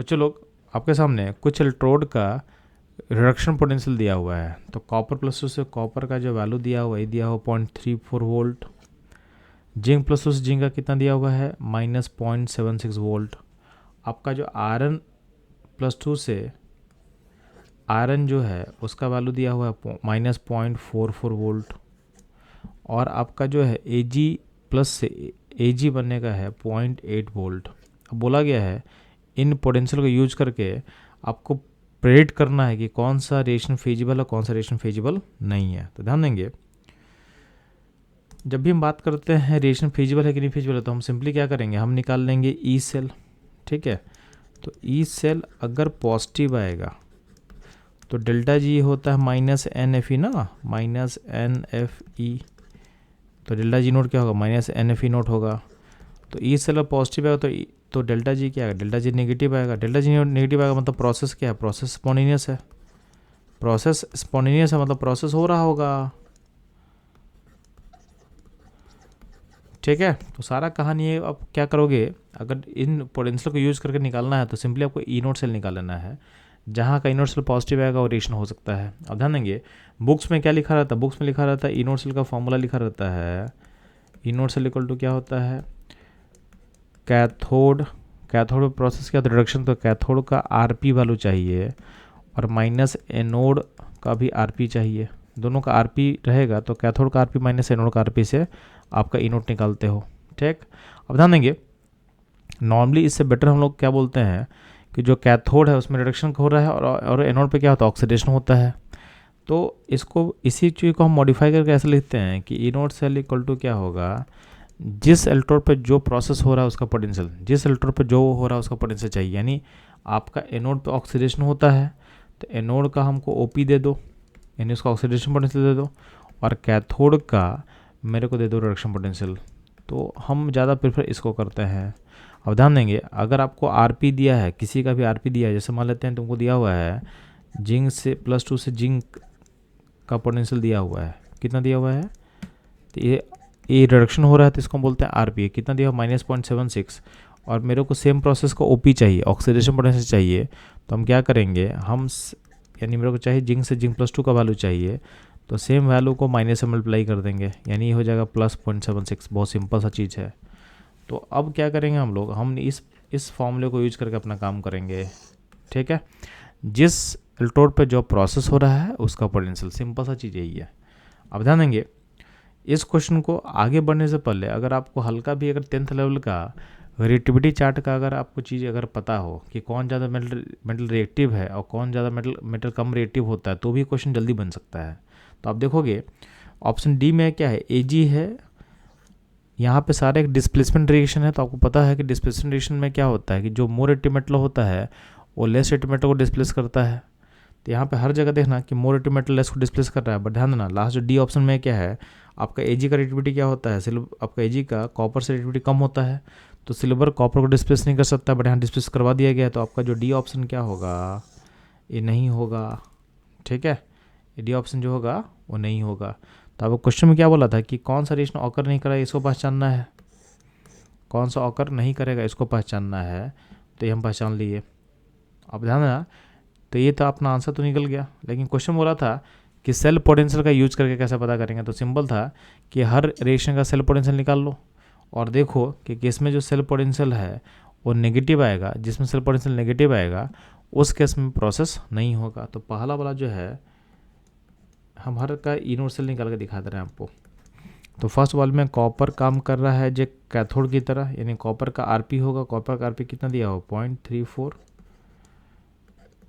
बच्चों लोग, आपके सामने कुछ इलेक्ट्रोड का रिडक्शन पोटेंशियल दिया हुआ है। तो कॉपर प्लस 2 से कॉपर का जो वैल्यू दिया हुआ है, दिया हुआ 0.34 वोल्ट। जिंक प्लस 2 से जिंक का कितना दिया हुआ है, -0.76 वोल्ट। आपका जो आयरन प्लस 2 से आयरन जो है उसका वैल्यू दिया हुआ है -0.44 वोल्ट। और आपका जो है Ag प्लस से Ag बनने का है 0.8 वोल्ट। अब बोला गया है इन पोटेंशियल को यूज करके आपको प्रेडिक्ट करना है कि कौन सा रिएक्शन फेजिबल है, कौन सा रिएक्शन फेजिबल नहीं है। तो ध्यान देंगे, जब भी हम बात करते हैं रिएक्शन फेजिबल है कि नहीं फेजिबल है, तो हम सिंपली क्या करेंगे, हम निकाल लेंगे ई सेल। ठीक है, तो ई सेल अगर पॉजिटिव आएगा तो डेल्टा जी होता है -NFe ना, -NFe। तो डेल्टा जी नोट क्या होगा, -NFe नोट होगा। तो ई सेल पॉजिटिव आएगा तो डेल्टा जी क्या आएगा, डेल्टा जी नेगेटिव आएगा। डेल्टा जी नेगेटिव आएगा मतलब प्रोसेस क्या है, प्रोसेस स्पॉन्टेनियस है। प्रोसेस स्पॉन्टेनियस है मतलब प्रोसेस हो रहा होगा। ठीक है, तो सारा कहानी है। अब क्या करोगे, अगर इन पोटेंशियल को यूज करके निकालना है तो सिंपली आपको ई नोट सेल निकाल लेना है। जहाँ का ई नोट सेल पॉजिटिव आएगा वो रिएक्शन हो सकता है। अब ध्यान देंगे, बुक्स में क्या लिखा रहता है, बुक्स में लिखा रहता है ई नोट सेल का फॉर्मूला लिखा रहता है। ई नोट सेल इक्वल टू क्या होता है, कैथोड। कैथोड प्रोसेस क्या होता है, रिडक्शन। तो कैथोड का आरपी वैल्यू चाहिए और माइनस एनोड का भी आरपी चाहिए। दोनों का आरपी रहेगा तो कैथोड का आरपी माइनस एनोड का आरपी से आपका ई नोट निकालते हो। ठीक, अब ध्यान देंगे, नॉर्मली इससे बेटर हम लोग क्या बोलते हैं कि जो कैथोड है उसमें रिडक्शन हो रहा है और एनोड पे क्या होता है, ऑक्सीडेशन होता है। तो इसको, इसी चीज़ को हम मॉडिफाई करके ऐसे लिखते हैं कि ई नोट सेल इक्वल टू क्या होगा, जिस इलेक्ट्रोड पे जो प्रोसेस हो रहा है उसका पोटेंशियल, जिस इलेक्ट्रोड पे जो हो रहा है उसका पोटेंशियल चाहिए। यानी आपका एनोड पे ऑक्सीडेशन होता है तो एनोड का हमको ओपी दे दो, यानी उसका ऑक्सीडेशन पोटेंशियल दे दो, और कैथोड का मेरे को दे दो रिडक्शन पोटेंशियल। तो हम ज़्यादा प्रेफर इसको करते हैं। अब ध्यान देंगे, अगर आपको आरपी दिया है, किसी का भी आरपी दिया है, जैसे मान लेते हैं तुमको दिया हुआ है जिंक से +2 से जिंक का पोटेंशियल दिया हुआ है, कितना दिया हुआ है, तो ये रिडक्शन हो रहा है तो इसको हम बोलते हैं आरपी। कितना दिया, -0.76। और मेरे को सेम प्रोसेस को ओपी चाहिए, ऑक्सीडेशन पोटेंशियल चाहिए। तो हम क्या करेंगे, यानी मेरे को चाहिए जिंक से जिंक +2 का वैल्यू चाहिए, तो सेम वैल्यू को माइनस से मल्टीप्लाई कर देंगे, यानी ये हो जाएगा +0.76। बहुत सिंपल सा चीज़ है। तो अब क्या करेंगे हम लोग, हम इस फॉर्मूले को यूज करके अपना काम करेंगे। ठीक है, जिस इलेक्ट्रोड पे जो प्रोसेस हो रहा है उसका पोटेंशियल, सिंपल सा चीज़ यही है। अब ध्यान देंगे, इस क्वेश्चन को आगे बढ़ने से पहले अगर आपको हल्का भी, अगर 10th लेवल का रिएक्टिविटी चार्ट का अगर आपको चीज़ अगर पता हो कि कौन ज़्यादा मेटल रिएक्टिव है और कौन ज़्यादा मेटल कम रिएक्टिव होता है, तो भी क्वेश्चन जल्दी बन सकता है। तो आप देखोगे ऑप्शन डी में क्या है, Ag है। यहाँ पे सारे एक डिस्प्लेसमेंट रिएक्शन है, तो आपको पता है कि डिस्प्लेसमेंट रिएक्शन में क्या होता है कि जो मोर रिएक्टिव मेटल होता है वो लेस रिएक्टिव मेटल को डिस्प्लेस करता है। तो यहाँ पे हर जगह देखना कि मोर रिएक्टिव मेटल लेस को डिस्प्लेस कर रहा है। बट ध्यान देना, लास्ट जो डी ऑप्शन में क्या है, आपका Ag का रिएक्टिविटी क्या होता है, आपका Ag का कॉपर से रिएक्टिविटी कम होता है, तो सिल्वर कॉपर को डिस्प्लेस नहीं कर सकता, बट यहाँ डिस्प्लेस करवा दिया गया है। तो आपका जो डी ऑप्शन क्या होगा, ये नहीं होगा। ठीक है, ये डी ऑप्शन जो होगा वो नहीं होगा। तो आपको क्वेश्चन में क्या बोला था कि कौन सा रिएक्शन ऑकर नहीं करा, इसको पहचानना है, कौन सा ऑकर नहीं करेगा इसको पहचानना है। तो ये हम पहचान लिए। अब ध्यान देना, तो ये तो अपना आंसर तो निकल गया, लेकिन क्वेश्चन बोला था कि सेल पोटेंशियल का यूज करके कैसे पता करेंगे। तो सिंपल था कि हर रिएक्शन का सेल पोटेंशियल निकाल लो और देखो कि किस में जो सेल पोटेंशियल है वो नेगेटिव आएगा, जिसमें सेल पोटेंशियल नेगेटिव आएगा उस केस में प्रोसेस नहीं होगा। तो पहला वाला जो है हम हर का ई नोट सेल निकाल के दिखा दे रहे हैं आपको। तो फर्स्ट वाले में कॉपर काम कर रहा है जो कैथोड की तरह, यानी कॉपर का आरपी होगा। कॉपर का आरपी कितना दिया हो, 0.34।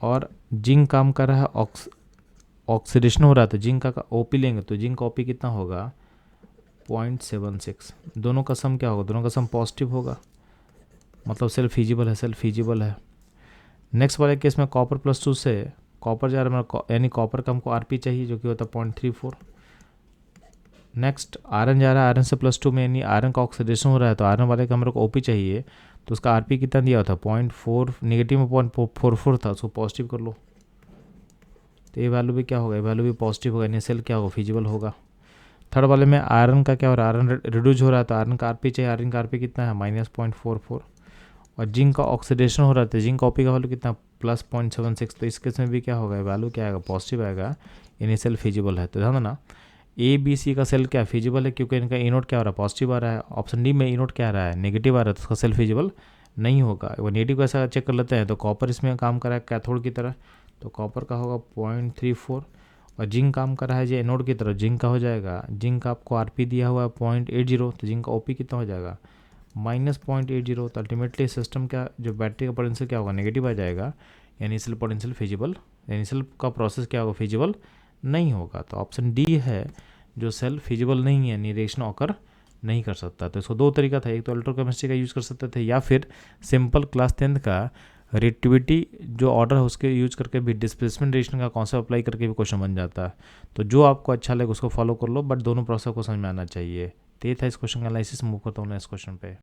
और जिंक काम कर रहा है, ऑक्सीडेशन हो रहा है, तो जिंक का ओपी लेंगे तो जिंक का ओपी कितना होगा, 0.76। दोनों का सम क्या होगा, दोनों का सम पॉजिटिव होगा, मतलब सेल फिजिबल है, सेल फिजिबल है। नेक्स्ट वाले केस में कॉपर +2 से कॉपर जा रहा है, यानी कॉपर का हमको आरपी चाहिए जो कि होता है 0.34। नेक्स्ट आयरन जा रहा है, आयरन से +2 में, यानी आयरन का ऑक्सीडेशन हो रहा है, तो आयरन वाले का मेरे को ओपी चाहिए, तो उसका आरपी कितना दिया था, 0.4, नेगेटिव में 0.44 था, उसको पॉजिटिव कर लो। तो ये वैल्यू भी क्या होगा, ये वैल्यू भी पॉजिटिव होगा, यानी सेल क्या होगा, फिजिबल होगा। थर्ड वाले में आयरन का क्या हो रहा है, आयरन रिड्यूज हो रहा है, तो आयरन का आरपी चाहिए, आयरन का आरपी कितना है, -0.44। और जिंक का ऑक्सीडेशन हो रहा था, जिंक कॉपी का वैल्यू कितना +0.76, तो इस केस में भी क्या होगा, वैल्यू क्या आएगा, पॉजिटिव आएगा, यानी सेल फिजिबल है। तो ध्यान देना ए बी सी का सेल क्या फिजिबल है, क्योंकि इनका इनोड क्या हो रहा है, पॉजिटिव आ रहा है। ऑप्शन डी में इनोड क्या आ रहा है, नेगेटिव आ रहा है, तो उसका सेल फिजिबल नहीं होगा। वो नेगेटिव कैसा चेक कर लेते हैं, तो कॉपर इसमें काम कर रहा है कैथोड की तरह, तो कॉपर का होगा 0.34, और जिंक काम कर रहा है जो एनोड की तरफ, जिंक का हो जाएगा, जिंक का आपको आरपी दिया हुआ है 0.80, तो जिंक का ओपी कितना हो जाएगा -0.80। तो अल्टीमेटली सिस्टम का जो बैटरी का पोटेंशियल क्या होगा, नेगेटिव आ जाएगा, यानी सेल पोटेंशियल फिजिबल, यानी सेल का प्रोसेस क्या होगा, फिजिबल नहीं होगा। तो ऑप्शन डी है जो सेल फिजिबल नहीं है, यानी रिएक्शन ऑकर नहीं कर सकता। तो इसको दो तरीका था, एक तो इलेक्ट्रोकेमिस्ट्री का यूज़ कर सकते थे, या फिर सिंपल क्लास 10th का रिएक्टिविटी जो ऑर्डर है उसके यूज करके भी, डिस्प्लेसमेंट रिएक्शन का कॉन्सेप्ट अप्लाई करके भी क्वेश्चन बन जाता है। तो जो आपको अच्छा लगे उसको फॉलो कर लो, बट दोनों प्रोसेस को समझ में आना चाहिए। तो ये था इस क्वेश्चन का एनालिसिस। मूव करता हूँ नेक्स्ट क्वेश्चन पे।